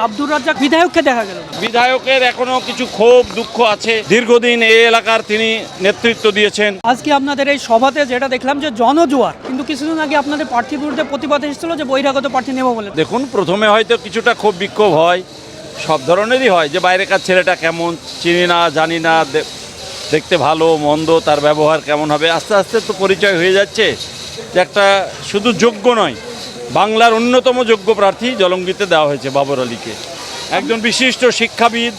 আব্দুর রাজ্জাক বিধায়ককে দেখা গেল না। বিধায়কের এখনো কিছু ক্ষোভ দুঃখ আছে। দীর্ঘদিন এই এলাকার তিনি নেতৃত্ব দিয়েছেন। আজকে আপনাদের এই সভাতে যেটা দেখলাম যে জনজোয়ার, কিন্তু কিছুদিন আগে আপনাদের প্রার্থীর বিরুদ্ধে প্রতিবাদ এসেছিল যে বহিরাগত প্রার্থী নেব বলে। দেখুন, প্রথমে হয়তো কিছুটা ক্ষোভ বিক্ষোভ হয়, সব ধরনেরই হয়, যে বাইরেকার ছেলেটা কেমন, চিনি না জানি না, দেখতে ভালো মন্দ, তার ব্যবহার কেমন হবে। আস্তে আস্তে তো পরিচয় হয়ে যাচ্ছে যে একটা শুধু যোগ্য নয়, বাংলার অন্যতম যোগ্য প্রার্থী জলঙ্গিতে দেওয়া হয়েছে বাবর আলীকে। একজন বিশিষ্ট শিক্ষাবিদ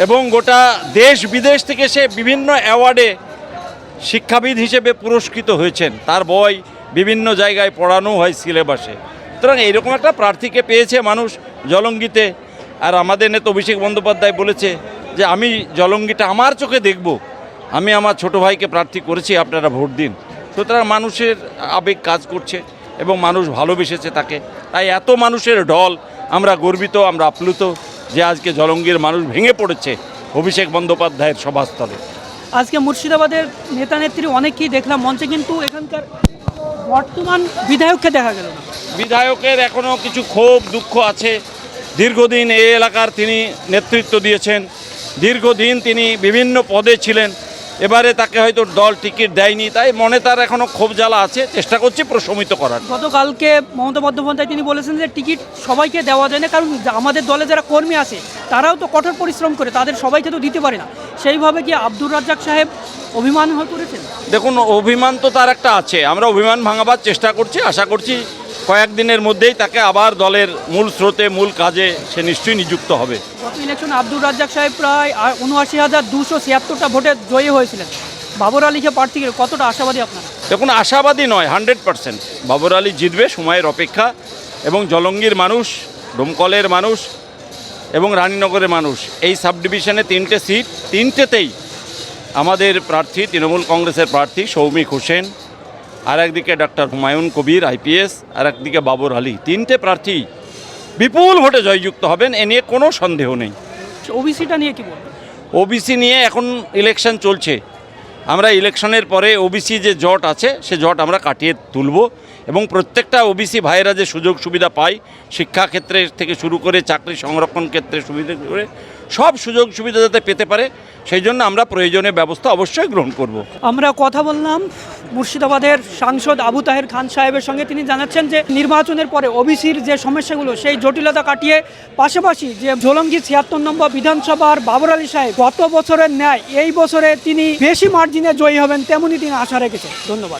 এবং গোটা দেশ বিদেশ থেকে সে বিভিন্ন অ্যাওয়ার্ডে শিক্ষাবিদ হিসেবে পুরস্কৃত হয়েছেন। তার বই বিভিন্ন জায়গায় পড়ানো হয় সিলেবাসে। সুতরাং এইরকম একটা প্রার্থীকে পেয়েছে মানুষ জলঙ্গিতে। আর আমাদের নেতা অভিষেক বন্দ্যোপাধ্যায় বলেছে যে আমি জলঙ্গিটা আমার চোখে দেখব, আমি আমার ছোট ভাইকে প্রার্থী করেছি, আপনারা ভোট দিন। সুতরাং মানুষের আবেগ কাজ করছে এবং মানুষ ভালোবেসেছে তাকে। তাই এত মানুষের ঢল, আমরা গর্বিত, আমরা আপ্লুত যে আজকে জলঙ্গির মানুষ ভেঙে পড়েছে অভিষেক বন্দ্যোপাধ্যায়ের সভাস্থলে। আজকে মুর্শিদাবাদের নেতা নেত্রী অনেকেই দেখলাম মঞ্চে, কিন্তু এখানকার বর্তমান বিধায়ককে দেখা গেল না। বিধায়কের এখনো কিছু ক্ষোভ দুঃখ আছে। দীর্ঘদিন এই এলাকার তিনি নেতৃত্ব দিয়েছেন, দীর্ঘদিন তিনি বিভিন্ন পদে ছিলেন। এবারে তাকে হয়তো দল টিকিট দেয়নি, তাই মনে তার এখনো ক্ষোভ জ্বালা আছে। চেষ্টা করছি প্রশমিত করার। গতকালকে মমতা বন্দ্যোপাধ্যায় তিনি বলেছেন যে টিকিট সবাইকে দেওয়া যায় না, কারণ আমাদের দলে যারা কর্মী আছে তারাও তো কঠোর পরিশ্রম করে, তাদের সবাইকে তো দিতে পারে না। সেইভাবে কি আব্দুর রাজ্জাক সাহেব অভিমান হয়ে পড়েছেন? দেখুন, অভিমান তো তার একটা আছে, আমরা অভিমান ভাঙাবার চেষ্টা করছি। আশা করছি কয়েকদিনের মধ্যেই তাকে আবার দলের মূল স্রোতে মূল কাজে সে নিশ্চয়ই নিযুক্ত হবে। গত ইলেকশনে আব্দুর রাজ্জাক সাহেব প্রায় ৭৯,২৭৬ ভোটে জয়ী হয়েছিলেন। বাবর আলীকে প্রার্থী কতটা আশাবাদী আপনারা? দেখুন, আশাবাদী নয়, 100% বাবর আলী জিতবে, সময়ের অপেক্ষা। এবং জলঙ্গির মানুষ, ডোমকলের মানুষ এবং রানীনগরের মানুষ, এই সাব ডিভিশনে 3টে সিট, 3টেতেই আমাদের প্রার্থী তৃণমূল কংগ্রেসের প্রার্থী সৌমিক হোসেন, আর একদিকে ডক্টর হুমায়ুন কবির IPS, আর একদিকে বাবর আলী, 3টে প্রার্থী বিপুল ভোটে জয়যুক্ত হবেন, এ নিয়ে কোনো সন্দেহ নেই। ওবিসিটা নিয়ে কি বলবেন? ওবিসি নিয়ে এখন ইলেকশন চলছে। আমরা ইলেকশনের পরে ওবিসি যে জট আছে সে জট আমরা কাটিয়ে তুলব এবং প্রত্যেকটা ওবিসি ভাইয়েরা যে সুযোগ সুবিধা পায়, শিক্ষাক্ষেত্রে থেকে শুরু করে চাকরি সংরক্ষণ ক্ষেত্রে সুবিধা করে সব সুযোগ সুবিধা যাতে পেতে পারে, সেই জন্য আমরা প্রয়োজনীয় ব্যবস্থা অবশ্যই গ্রহণ করব। আমরা কথা বললাম মুর্শিদাবাদের সাংসদ আবু তাহের খান সাহেবের সঙ্গে। তিনি জানাচ্ছেন যে নির্বাচনের পরে ওবিসির যে সমস্যাগুলো সেই জটিলতা কাটিয়ে পাশাপাশি যে জলঙ্গি ৭৬ নম্বর বিধানসভার বাবর আলী সাহেব গত বছরের ন্যায় এই বছরে তিনি বেশি মার্জিনে জয়ী হবেন, তেমনই তিনি আশা রেখেছেন। ধন্যবাদ।